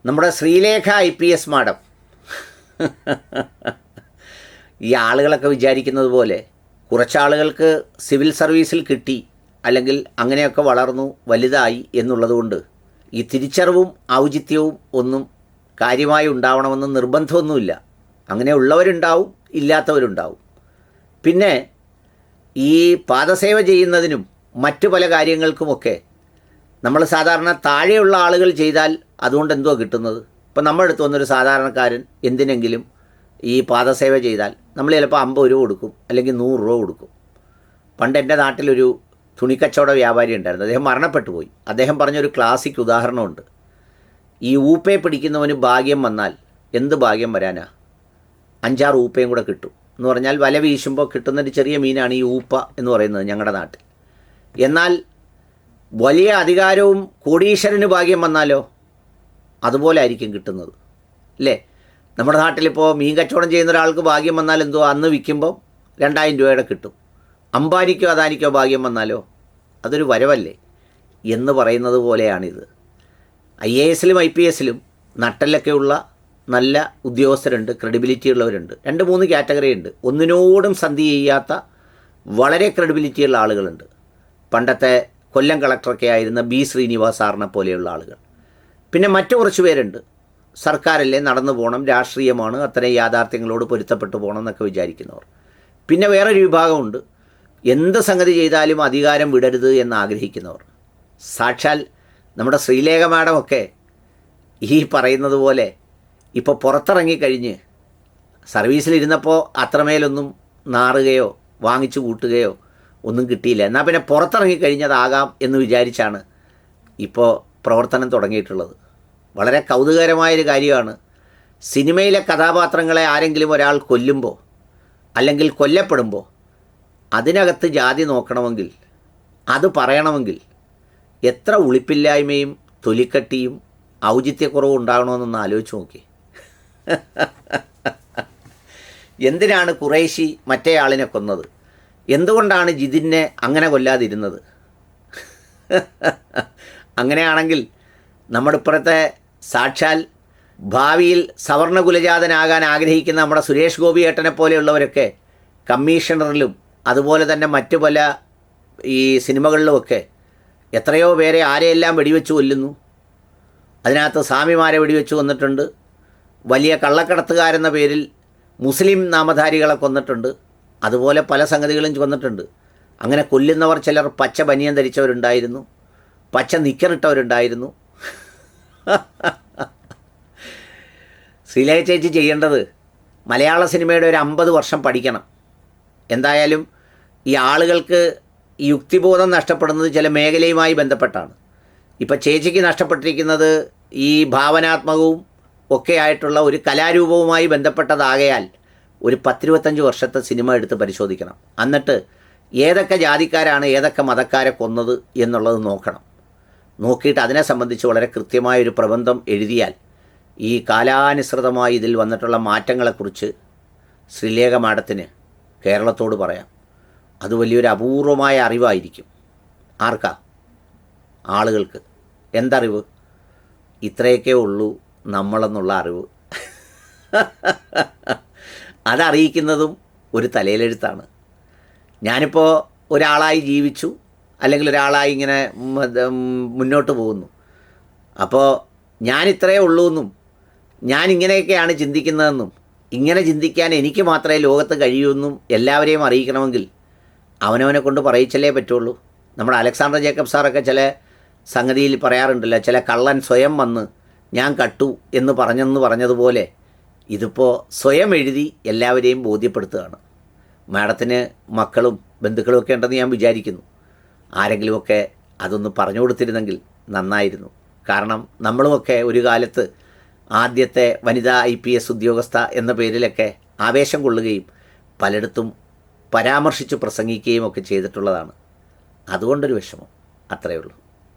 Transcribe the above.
നമ്മുടെ Sreelekha IPS madam ഈ ആളുകളൊക്കെ വിചാരിക്കുന്നത് പോലെ കുറച്ചാളുകൾക്ക് സിവിൽ സർവീസിൽ കിട്ടി, അല്ലെങ്കിൽ അങ്ങനെയൊക്കെ വളർന്നു വലുതായി എന്നുള്ളതുകൊണ്ട് ഈ തിരിച്ചറിവും ഔചിത്യവും ഒന്നും കാര്യമായി ഉണ്ടാവണമെന്ന് നിർബന്ധമൊന്നുമില്ല. അങ്ങനെ ഉള്ളവരുണ്ടാവും, ഇല്ലാത്തവരുണ്ടാവും. പിന്നെ ഈ പാദസേവ ചെയ്യുന്നതിനും മറ്റു പല കാര്യങ്ങൾക്കുമൊക്കെ നമ്മൾ സാധാരണ താഴെയുള്ള ആളുകൾ ചെയ്താൽ അതുകൊണ്ട് എന്തോ കിട്ടുന്നത്. ഇപ്പം നമ്മുടെ അടുത്ത് വന്നൊരു സാധാരണക്കാരൻ എന്തിനെങ്കിലും ഈ പാദസേവ ചെയ്താൽ നമ്മൾ ചിലപ്പോൾ 50 രൂപ കൊടുക്കും, അല്ലെങ്കിൽ 100 രൂപ കൊടുക്കും. പണ്ട് എൻ്റെ നാട്ടിലൊരു തുണിക്കച്ചവട വ്യാപാരി ഉണ്ടായിരുന്നു. അദ്ദേഹം മരണപ്പെട്ടു പോയി. അദ്ദേഹം പറഞ്ഞൊരു ക്ലാസിക് ഉദാഹരണമുണ്ട്. ഈ ഊപ്പയെ പിടിക്കുന്നവന് ഭാഗ്യം വന്നാൽ എന്ത് ഭാഗ്യം വരാനാ, 5-6 ഊപ്പയും കൂടെ കിട്ടും എന്ന് പറഞ്ഞാൽ വല വീശുമ്പോൾ കിട്ടുന്നൊരു ചെറിയ മീനാണ് ഈ ഊപ്പ എന്ന് പറയുന്നത് ഞങ്ങളുടെ നാട്ടിൽ. എന്നാൽ വലിയ അധികാരവും കോടീശ്വരന് ഭാഗ്യം വന്നാലോ അതുപോലെ ആയിരിക്കും കിട്ടുന്നത്, അല്ലേ? നമ്മുടെ നാട്ടിലിപ്പോൾ മീൻ കച്ചവടം ചെയ്യുന്ന ഒരാൾക്ക് ഭാഗ്യം വന്നാൽ എന്തോ അന്ന് വിൽക്കുമ്പോൾ 2000 രൂപയുടെ കിട്ടും. അംബാനിക്കോ അദാനിക്കോ ഭാഗ്യം വന്നാലോ അതൊരു വരവല്ലേ എന്ന് പറയുന്നത് പോലെയാണിത്. IASലും IPSലും നട്ടലൊക്കെയുള്ള നല്ല ഉദ്യോഗസ്ഥരുണ്ട്, ക്രെഡിബിലിറ്റി ഉള്ളവരുണ്ട്. 2-3 കാറ്റഗറി ഉണ്ട്. ഒന്നിനോടും സന്ധി ചെയ്യാത്ത വളരെ ക്രെഡിബിലിറ്റിയുള്ള ആളുകളുണ്ട്. പണ്ടത്തെ കൊല്ലം കളക്ടറൊക്കെ ആയിരുന്ന B ശ്രീനിവാസ് സാറിനെ പോലെയുള്ള ആളുകൾ. പിന്നെ മറ്റു കുറച്ച് പേരുണ്ട്, സർക്കാരല്ലേ, നടന്നു പോകണം, രാഷ്ട്രീയമാണ്, അത്തരം യാഥാർത്ഥ്യങ്ങളോട് പൊരുത്തപ്പെട്ടു പോകണം എന്നൊക്കെ വിചാരിക്കുന്നവർ. പിന്നെ വേറൊരു വിഭാഗമുണ്ട്, എന്ത് സംഗതി ചെയ്താലും അധികാരം വിടരുത് എന്ന് ആഗ്രഹിക്കുന്നവർ. സാക്ഷാൽ നമ്മുടെ ശ്രീലേഖ മാഡമൊക്കെ ഈ പറയുന്നത് പോലെ ഇപ്പോൾ പുറത്തിറങ്ങിക്കഴിഞ്ഞ് സർവീസിലിരുന്നപ്പോൾ അത്രമേലൊന്നും നാറുകയോ വാങ്ങിച്ചു കൂട്ടുകയോ ഒന്നും കിട്ടിയില്ല. എന്നാൽ പിന്നെ പുറത്തിറങ്ങിക്കഴിഞ്ഞതാകാം എന്ന് വിചാരിച്ചാണ് ഇപ്പോൾ പ്രവർത്തനം തുടങ്ങിയിട്ടുള്ളത്. വളരെ കൗതുകകരമായൊരു കാര്യമാണ്. സിനിമയിലെ കഥാപാത്രങ്ങളെ ആരെങ്കിലും ഒരാൾ കൊല്ലുമ്പോൾ അല്ലെങ്കിൽ കൊല്ലപ്പെടുമ്പോൾ അതിനകത്ത് ജാതി നോക്കണമെങ്കിൽ, അത് പറയണമെങ്കിൽ എത്ര ഉളിപ്പില്ലായ്മയും തൊലിക്കട്ടിയും ഔചിത്യക്കുറവും ഉണ്ടാകണമെന്നൊന്ന് ആലോചിച്ച് നോക്കി. എന്തിനാണ് ഖുറൈശി മറ്റേ ആളിനെ കൊന്നത്? എന്തുകൊണ്ടാണ് ജിതിനെ അങ്ങനെ കൊല്ലാതിരുന്നത്? അങ്ങനെയാണെങ്കിൽ നമ്മുടെ ഇപ്പോഴത്തെ സാക്ഷാൽ ഭാവിയിൽ സവർണ കുലജാതനാകാൻ ആഗ്രഹിക്കുന്ന നമ്മുടെ സുരേഷ് ഗോപി ഏട്ടനെ പോലെയുള്ളവരൊക്കെ കമ്മീഷണറിലും അതുപോലെ തന്നെ മറ്റു പല ഈ സിനിമകളിലുമൊക്കെ എത്രയോ പേരെ ആരെയെല്ലാം വെടിവെച്ച് കൊല്ലുന്നു. അതിനകത്ത് സ്വാമിമാരെ വെടിവെച്ച് കൊന്നിട്ടുണ്ട്, വലിയ കള്ളക്കടത്തുകാരെന്ന പേരിൽ മുസ്ലിം നാമധാരികളെ കൊന്നിട്ടുണ്ട്, അതുപോലെ പല സംഗതികളും കൊന്നിട്ടുണ്ട്. അങ്ങനെ കൊല്ലുന്നവർ ചിലർ പച്ച ബനിയൻ ധരിച്ചവരുണ്ടായിരുന്നു, പച്ച നിക്കറിട്ടവരുണ്ടായിരുന്നു. ശ്രീലേഖ ചേച്ചി ചെയ്യേണ്ടത് മലയാള സിനിമയുടെ ഒരു 50 വർഷം പഠിക്കണം. എന്തായാലും ഈ ആളുകൾക്ക് ഈ യുക്തിബോധം നഷ്ടപ്പെടുന്നത് ചില മേഖലയുമായി ബന്ധപ്പെട്ടാണ്. ഇപ്പം ചേച്ചിക്ക് നഷ്ടപ്പെട്ടിരിക്കുന്നത് ഈ ഭാവനാത്മകവും ഒക്കെ ആയിട്ടുള്ള ഒരു കലാരൂപവുമായി ബന്ധപ്പെട്ടതാകയാൽ ഒരു 10-25 വർഷത്തെ സിനിമ എടുത്ത് പരിശോധിക്കണം. എന്നിട്ട് ഏതൊക്കെ ജാതിക്കാരാണ് ഏതൊക്കെ മതക്കാരെ കൊന്നത് എന്നുള്ളത് നോക്കണം. നോക്കിയിട്ട് അതിനെ സംബന്ധിച്ച് വളരെ കൃത്യമായൊരു പ്രബന്ധം എഴുതിയാൽ ഈ കാലാനുസൃതമായി ഇതിൽ വന്നിട്ടുള്ള മാറ്റങ്ങളെക്കുറിച്ച് ശ്രീലേഖ മാഡത്തിന് കേരളത്തോട് പറയാം. അത് വലിയൊരു അപൂർവമായ അറിവായിരിക്കും. ആർക്കാ? ആളുകൾക്ക്. എന്തറിവ്? ഇത്രയൊക്കെ ഉള്ളൂ നമ്മളെന്നുള്ള അറിവ്. അതറിയിക്കുന്നതും ഒരു തലയിലെഴുത്താണ്. ഞാനിപ്പോൾ ഒരാളായി ജീവിച്ചു, അല്ലെങ്കിൽ ഒരാളായി ഇങ്ങനെ മുന്നോട്ട് പോകുന്നു. അപ്പോൾ ഞാൻ ഇത്രയേ ഉള്ളൂ എന്നും ഞാൻ ഇങ്ങനെയൊക്കെയാണ് ചിന്തിക്കുന്നതെന്നും ഇങ്ങനെ ചിന്തിക്കാൻ എനിക്ക് മാത്രമേ ലോകത്ത് കഴിയൂ എന്നും എല്ലാവരെയും അറിയിക്കണമെങ്കിൽ അവനവനെ കൊണ്ട് പറയിച്ചല്ലേ പറ്റുള്ളൂ. നമ്മുടെ അലക്സാണ്ടർ ജേക്കബ് സാറൊക്കെ ചില സംഗതിയിൽ പറയാറുണ്ടല്ലോ, ചില കള്ളൻ സ്വയം വന്ന് ഞാൻ കട്ടു എന്ന് പറഞ്ഞതുപോലെ ഇതിപ്പോൾ സ്വയം എഴുതി എല്ലാവരെയും ബോധ്യപ്പെടുത്തുകയാണ്. മാഡത്തിന് മക്കളും ബന്ധുക്കളും ഒക്കെ ഉണ്ടെന്ന് ഞാൻ വിചാരിക്കുന്നു. ആരെങ്കിലുമൊക്കെ അതൊന്ന് പറഞ്ഞു കൊടുത്തിരുന്നെങ്കിൽ നന്നായിരുന്നു. കാരണം നമ്മളുമൊക്കെ ഒരു കാലത്ത് ആദ്യത്തെ വനിതാ IPS ഉദ്യോഗസ്ഥ എന്ന പേരിലൊക്കെ ആവേശം കൊള്ളുകയും പലയിടത്തും പരാമർശിച്ച് പ്രസംഗിക്കുകയും ഒക്കെ ചെയ്തിട്ടുള്ളതാണ്. അതുകൊണ്ടൊരു വിഷമം, അത്രയേ ഉള്ളൂ.